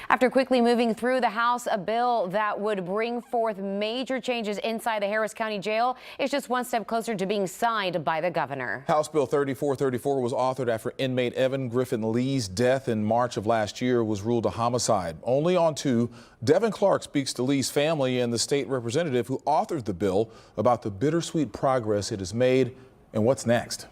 After quickly moving through the House, a bill that would bring forth major changes inside the Harris County Jail is just one step closer to being signed by the governor. House Bill 3434 was authored after inmate Evan Griffin Lee's death in March of last year was ruled a homicide. Only on two, Devin Clark speaks to Lee's family and the state representative who authored the bill about the bittersweet progress it has made and what's next.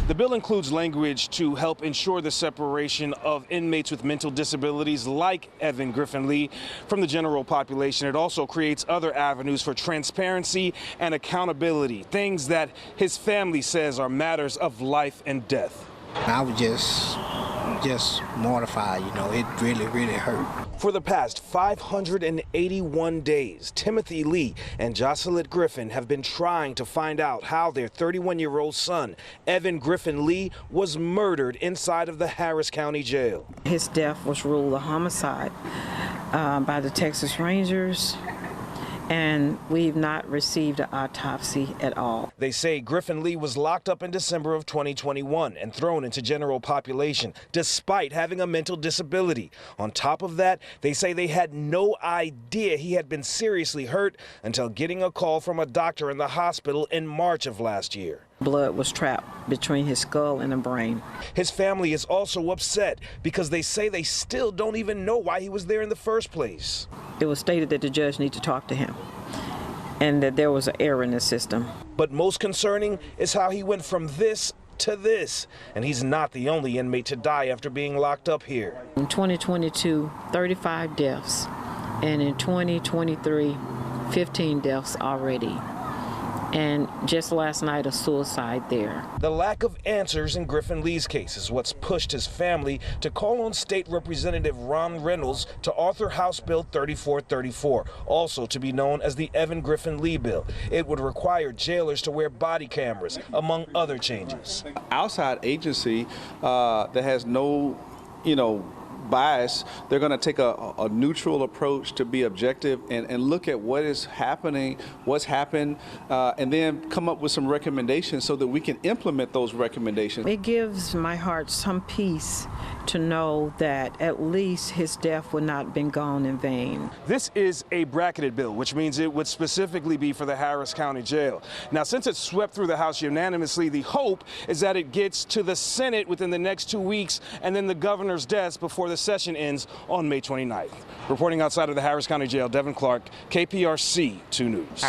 The bill includes language to help ensure the separation of inmates with mental disabilities like Evan Griffin Lee from the general population. It also creates other avenues for transparency and accountability, things that his family says are matters of life and death. I was just mortified, it really hurt. For the past 581 days, Timothy Lee and Jocelyn Griffin have been trying to find out how their 31-year-old son, Evan Griffin Lee, was murdered inside of the Harris County Jail. His death was ruled a homicide by the Texas Rangers, and we've not received an autopsy at all. They say Griffin Lee was locked up in December of 2021 and thrown into general population despite having a mental disability. On top of that, they say they had no idea he had been seriously hurt until getting a call from a doctor in the hospital in March of last year. Blood was trapped between his skull and the brain. His family is also upset because they say they still don't even know why he was there in the first place. It was stated that the judge needed to talk to him and that there was an error in the system. But most concerning is how he went from this to this, and he's not the only inmate to die after being locked up here. In 2022, 35 deaths, and in 2023, 15 deaths already. And just last night, a suicide there. The lack of answers in Griffin Lee's case is what's pushed his family to call on State Representative Ron Reynolds to author House Bill 3434, also to be known as the Evan Griffin Lee bill. It would require jailers to wear body cameras, among other changes. Outside agency that has no, bias, they're going to take a neutral approach to be objective and look at what is happening, what's happened, and then come up with some recommendations so that we can implement those recommendations. It gives my heart some peace to know that at least his death would not have been gone in vain. This is a bracketed bill, which means it would specifically be for the Harris County Jail. Now, since it swept through the House unanimously, the hope is that it gets to the Senate within the next 2 weeks and then the governor's desk before the session ends on May 29th. Reporting outside of the Harris County Jail, Devin Clark, KPRC 2 News.